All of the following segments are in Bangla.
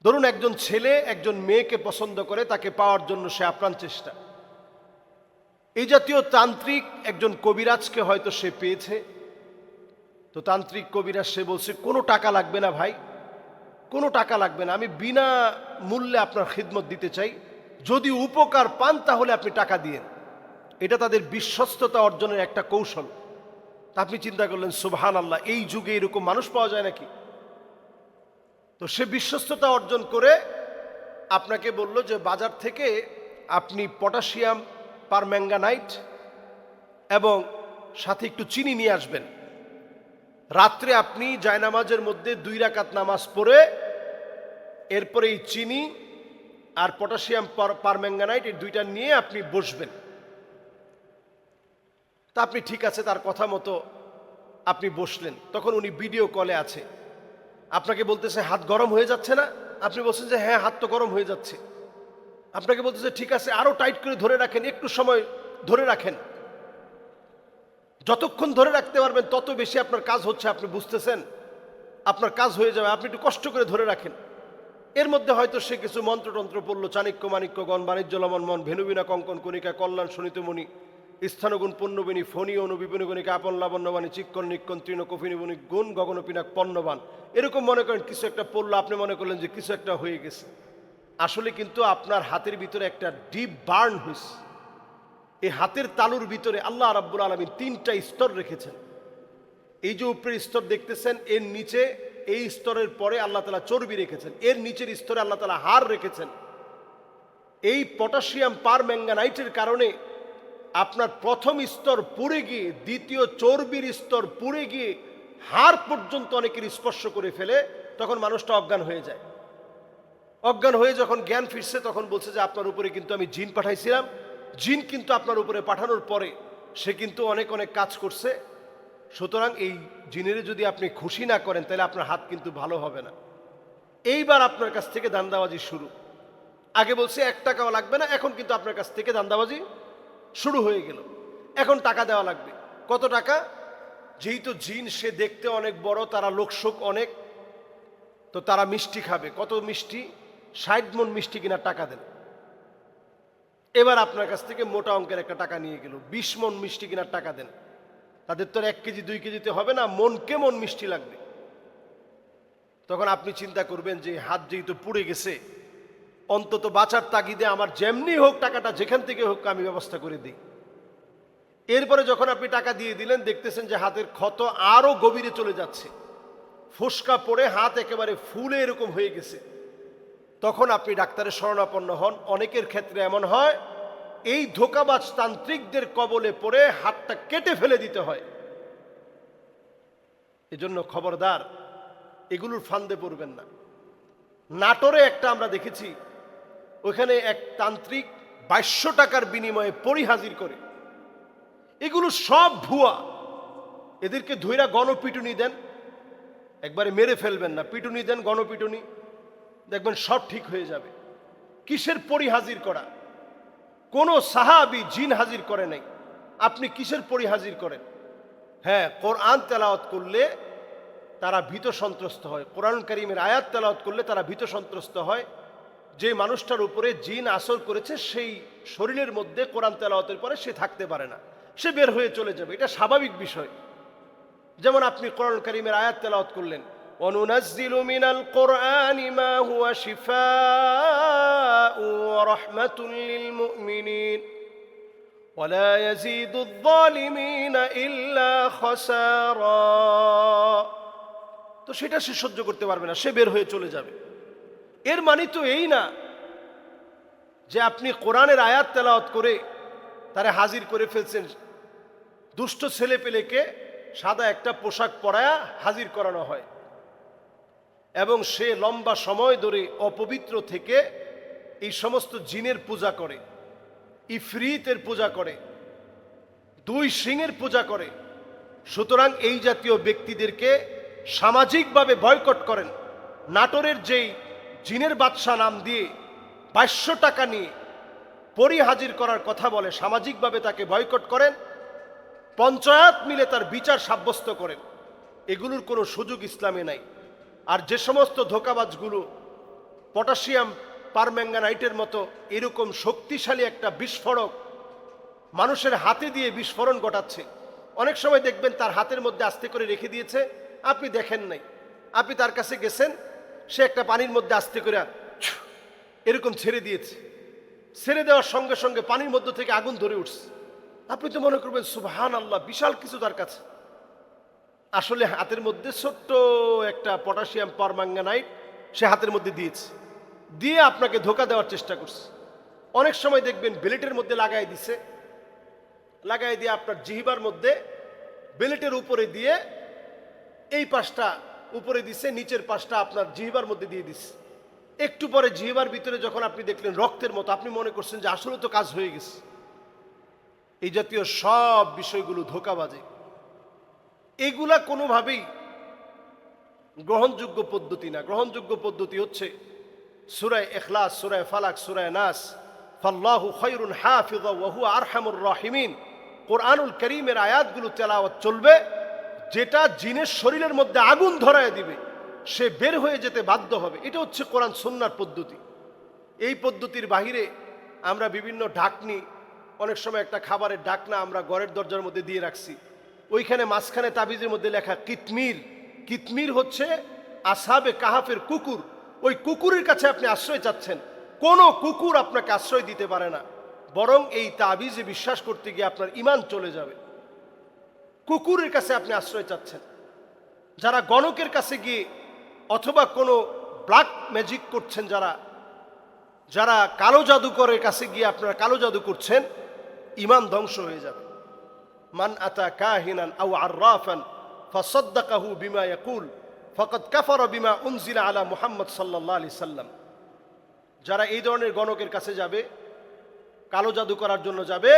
ধরুন একজন ছেলে একজন মেয়েকে পছন্দ করে, তাকে পাওয়ার জন্য সে আপ্রাণ চেষ্টা। এই জাতীয় তান্ত্রিক একজন কবিরাজকে হয়তো সে পেয়েছে। তো তান্ত্রিক কবিরাজ সে বলছে কোনো টাকা লাগবে না ভাই, কোনো টাকা লাগবে না, আমি বিনা মূল্যে আপনার খিদমত দিতে চাই, যদি উপকার পান তাহলে আপনি টাকা দিয়েন। এটা তাদের বিশ্বস্ততা অর্জনের একটা কৌশল। তা আপনি চিন্তা করলেন সুবহানাল্লাহ, এই যুগে এরকম মানুষ পাওয়া যায় নাকি? তো সে বিশ্বস্ততা অর্জন করে আপনাকে বলল যে বাজার থেকে আপনি পটাশিয়াম পারম্যাঙ্গানাইট এবং সাথে একটু চিনি নিয়ে আসবেন। রাত্রে আপনি জায়নামাজের মধ্যে 2 রাকাত নামাজ পড়ে এরপরে এই চিনি আর পটাশিয়াম পারম্যাঙ্গানাইট এই দুইটা নিয়ে আপনি বসবেন। তা আপনি ঠিক আছে, তার কথা মতো আপনি বসলেন। তখন উনি ভিডিও কলে আছে, আপনাকে বলতেছে হাত গরম হয়ে যাচ্ছে না? আপনি বলছেন যে হ্যাঁ, হাত তো গরম হয়ে যাচ্ছে। আপনাকে বলতেছে ঠিক আছে, আরো টাইট করে ধরে রাখেন, একটু সময় ধরে রাখেন, যতক্ষণ ধরে রাখতে পারবেন তত বেশি আপনার কাজ হচ্ছে, আপনি বুঝতেছেন আপনার কাজ হয়ে যাবে, আপনি একটু কষ্ট করে ধরে রাখেন। এর মধ্যে হয়তো সে কিছু মন্ত্রতন্ত্র পড়লো, চাণক্য মাণিক্য গণ বাণিজ্য লমন মন ভেনুবিনা কঙ্কন কণিকা কল্যাণ শোণিতমণি স্থানগুণ পণ্যবিনী ফণি অনুবিপণী গণিকা আপন লাবণ্যবাণী চিক্কন নিক্কন তৃণ কফিনীবণী গুণ গগনপিনাক পণ্যবান, এরকম মনে করেন কিছু একটা পড়লো, আপনি মনে করলেন যে কিছু একটা হয়ে গেছে। আসলে কিন্তু আপনার হাতের ভিতরে একটা ডিপ বার্ন হয়েছে। এই হাতের তালুর ভিতরে আল্লাহ রাব্বুল আলামিন 3টা স্তর রেখেছেন। এই যে উপরের স্তর দেখতেছেন, এর নিচে এই স্তরের পরে আল্লাহ তাআলা চর্বি রেখেছেন, এর নিচের স্তরে আল্লাহ তাআলা হাড় রেখেছেন। এই পটাশিয়াম পারম্যাঙ্গানাইটের কারণে আপনার প্রথম স্তর পুড়ে গিয়ে দ্বিতীয় চর্বির স্তর পুড়ে গিয়ে হাড় পর্যন্ত অনেকের স্পর্শ করে ফেলে, তখন মানুষটা অজ্ঞান হয়ে যায়। অজ্ঞান হয়ে যখন জ্ঞান ফিরছে তখন বলছে যে আপনার উপরে কিন্তু আমি জিন পাঠাইছিলাম, জিন কিন্তু আপনার উপরে পাঠানোর পরে সে কিন্তু অনেক অনেক কাজ করছে, সুতরাং এই জিনের যদি আপনি খুশি না করেন তাহলে আপনার হাত কিন্তু ভালো হবে না। এইবার আপনার কাছ থেকে ধান্দাবাজি শুরু। আগে বলছে 1 টাকাও লাগবে না, এখন কিন্তু আপনার কাছ থেকে ধান্দাবাজি শুরু হয়ে গেল। এখন টাকা দেওয়া লাগবে। কত টাকা? যেহেতু জিন সে দেখতে অনেক বড়, তারা লোকশোক অনেক, তো তারা মিষ্টি খাবে। কত মিষ্টি? 60 মণ মিষ্টি কিনার টাকা দেন। এবার আপনার কাছ থেকে মোটা অঙ্কের একটা টাকা নিয়ে গেল, 20 মণ মিষ্টি কিনার টাকা দেন। তাদের তো 1 কেজি 2 কেজিতে হবে না, মনকে মন মিষ্টি লাগবে। তখন আপনি চিন্তা করবেন যে হাত যেহেতু পুড়ে গেছে, অন্তত বাঁচার তাগিদে আমার যেমনি হোক টাকাটা যেখান থেকে হোক আমি ব্যবস্থা করে দিই। এরপরে যখন আপনি টাকা দিয়ে দিলেন, দেখতেছেন যে হাতের ক্ষত আরো গভীরে চলে যাচ্ছে, ফোসকা পড়ে হাত একেবারে ফুলে এরকম হয়ে গেছে। তখন আপনি ডাক্তারের শরণাপন্ন হন। অনেকের ক্ষেত্রে এমন হয় এই ধোঁকাবাজ তান্ত্রিকদের কবলে পড়ে হাতটা কেটে ফেলে দিতে হয়। এজন্য খবরদার, এগুলোর ফান্দে পড়বেন না। নাটোরে একটা আমরা দেখেছি, ওখানে এক তান্ত্রিক 2200 টাকার বিনিময়ে পরি হাজির করে। এগুলো সব ভুয়া। এদেরকে ধইরা গণপিটুনি দেন, একবারে মেরে ফেলবেন না, পিটুনি দেন, গণপিটুনি, দেখবেন সব ঠিক হয়ে যাবে। কিসের পরি হাজির করা? কোন সাহাবী জিন হাজির করে নাই, আপনি কিসের পরি হাজির করেন? হ্যাঁ, কোরআন তেলাওয়াত করলে তারা ভীত সন্ত্রস্ত হয়, কোরআন কারীমের আয়াত তেলাওয়াত করলে তারা ভীত সন্ত্রস্ত হয়। যে মানুষটার উপরে জিন আসর করেছে সেই শরীরের মধ্যে কোরআন তেলাওয়াতের পরে সে থাকতে পারে না, সে বের হয়ে চলে যাবে, এটা স্বাভাবিক বিষয়। যেমন আপনি কোরআন কারীমের আয়াত তেলাওয়াত করলেন, وَنُنَزِّلُ مِنَ الْقُرْآنِ مَا هُوَ شِفَاءٌ وَرَحْمَةٌ لِلْمُؤْمِنِينَ وَلَا يَزِيدُ الظَّالِمِينَ إِلَّا خَسَارًا। তো সেটা সে সহ্য করতে পারবে না, সে বের হয়ে চলে যাবে। এর মানে তো এই না যে আপনি কোরআনের আয়াত তেলাওয়াত করে তারে হাজির করে ফেলছেন। দুষ্ট ছেলে পেলেকে সাদা একটা পোশাক পরায়া হাজির করানো হয় এবং সে লম্বা সময় ধরে অপবিত্র থেকে এই সমস্ত জিনের পূজা করে, ইফরিতের পূজা করে, 2 সিংহের পূজা করে। সুতরাং এই জাতীয় ব্যক্তিদেরকে সামাজিকভাবে বয়কট করেন। নাটোরের যেই জিনের বাদশা নাম দিয়ে 2200 টাকা নিয়ে পরি হাজির করার কথা বলে, সামাজিকভাবে তাকে বয়কট করেন, পঞ্চায়েত মিলে তার বিচার সাব্যস্ত করেন। এগুলোর কোনো সুযোগ ইসলামে নাই। আর যে সমস্ত ধোঁকাবাজগুলো পটাশিয়াম পারম্যাঙ্গানাইটের মতো এরকম শক্তিশালী একটা বিস্ফোরক মানুষের হাতে দিয়ে বিস্ফোরণ ঘটাচ্ছে। অনেক সময় দেখবেন তার হাতের মধ্যে আস্তে করে রেখে দিয়েছে, আপনি দেখেন নাই, আপনি তার কাছে গেছেন, সে একটা পানির মধ্যে আস্তে করে এরকম ছেড়ে দিয়েছে, ছেড়ে দেওয়ার সঙ্গে সঙ্গে পানির মধ্যে থেকে আগুন ধরে উঠছে। আপনি তো মনে করবেন সুবহান আল্লাহ, বিশাল কিছু তার কাছে। আসলে হাতের মধ্যে ছোট্ট একটা পটাশিয়াম পারম্যাঙ্গানাইট সে হাতের মধ্যে দিয়েছে, দিয়ে আপনাকে ধোঁকা দেওয়ার চেষ্টা করছে। অনেক সময় দেখবেন বেলেটের মধ্যে লাগাই দিছে, লাগাই দিয়ে আপনার জিহ্বার মধ্যে বেলেটের উপরে দিয়ে এই পাশটা উপরে দিছে, নিচের পাশটা আপনার জিহ্বার মধ্যে দিয়ে দিছে। একটু পরে জিহ্বার ভিতরে যখন আপনি দেখলেন রক্তের মতো, আপনি মনে করছেন যে আসলে তো কাজ হয়ে গেছে। এই জাতীয় সব বিষয়গুলো ধোঁকাবাজি, এগুলা কোনোভাবেই গ্রহণযোগ্য পদ্ধতি না। গ্রহণযোগ্য পদ্ধতি হচ্ছে সূরা ইখলাস, সূরা ফালাক, সূরা নাস, ফাল্লাহু খায়রুন হাফিযা ওয়া হুয়া আরহামুর রাহিমিন। কোরআনুল কারীমের আয়াতগুলো তেলাওয়াত চলবে, যেটা জিনের শরীরের মধ্যে আগুন ধরায় দিবে, সে বের হয়ে যেতে বাধ্য হবে। এটা হচ্ছে কোরআন সুন্নাহর পদ্ধতি। এই পদ্ধতির বাহিরে আমরা বিভিন্ন ঢাকনি, অনেক সময় একটা খাবারের ঢাকনা আমরা ঘরের দরজার মধ্যে দিয়ে রাখছি, ওইখানে মাঝখানে তাবিজের মধ্যে লেখা কিতমির। কিতমির হচ্ছে আসহাবে কাহাফের কুকুর। ওই কুকুরের কাছে আপনি আশ্রয় চাচ্ছেন, কোনো কুকুর আপনাকে আশ্রয় দিতে পারে না, বরং এই তাবিজে বিশ্বাস করতে গিয়ে আপনার ঈমান চলে যাবে। কুকুরের কাছে আপনি আশ্রয় চাচ্ছেন। যারা গণকের কাছে গিয়ে অথবা কোনো ব্ল্যাক ম্যাজিক করছেন, যারা কালো জাদুকরের কাছে গিয়ে আপনারা কালো জাদু করছেন, ঈমান ধ্বংস হয়ে যাবে। মান আতা কাহিনান আও আররাফান ফাসাদ্দাকাহু বিমা ইয়াকুল ফাকাদ কাফারা বিমা উনজিলা আলা মুহাম্মদ সাল্লাল্লাহু আলাইহি সাল্লাম। যারা এই ধরনের গণকের কাছে যাবে, কালো জাদু করার জন্য যাবে,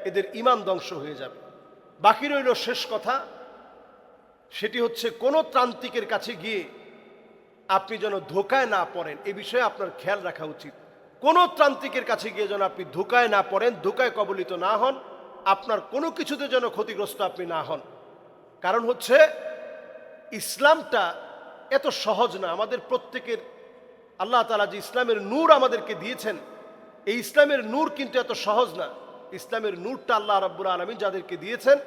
এদের ঈমান ধ্বংস হয়ে যাবে। বাকি রইল শেষ কথা, সেটি হচ্ছে কোন ত্রান্তিকের কাছে গিয়ে আপনি যেন ধোকায় না পড়েন, এ বিষয়ে আপনার খেয়াল রাখা উচিত। কোন ত্রান্তিকের কাছে গিয়ে যেন আপনি ধোকায় না পড়েন, ধোকায় কবলিত না হন, আপনার কোনো কিছুতে যেন ক্ষতিগ্রস্ত আপনি না হন। কারণ হচ্ছে ইসলামটা এত সহজ না। আমাদের প্রত্যেকের আল্লাহ তাআলা যে ইসলামের নূর আমাদেরকে দিয়েছেন, এই ইসলামের নূর কিন্তু এত সহজ না। ইসলামের নূরটা আল্লাহ রাব্বুল আলামিন যাদেরকে দিয়েছেন,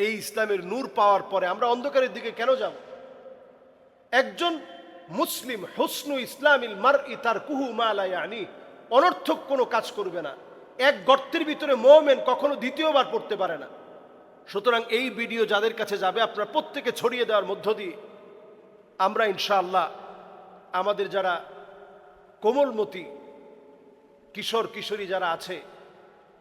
এই ইসলামের নূর পাওয়ার পরে আমরা অন্ধকারের দিকে কেন যাব? একজন মুসলিম হুসনু ইসলামিল মারই তারকুহু মা লা ইয়ানি, অনর্থক কোনো কাজ করবে না। এক গর্তের ভিতরে মুমিন কখনো দ্বিতীয়বার পড়তে পারে না। সুতরাং এই ভিডিও যাদের কাছে যাবে, আপনারা প্রত্যেকে ছড়িয়ে দেওয়ার মধ্য দিয়ে আমরা ইনশাআল্লাহ আমাদের যারা কোমলমতি কিশোর কিশোরী যারা আছে,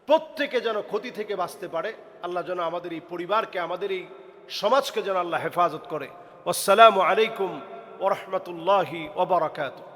প্রত্যেকে যেন ক্ষতি থেকে বাঁচতে পারে। আল্লাহ যেন আমাদের এই পরিবারকে, আমাদের এই সমাজকে যেন আল্লাহ হেফাজত করে। আসসালামু আলাইকুম ওয়া রাহমাতুল্লাহি ওয়া বারাকাতুহু।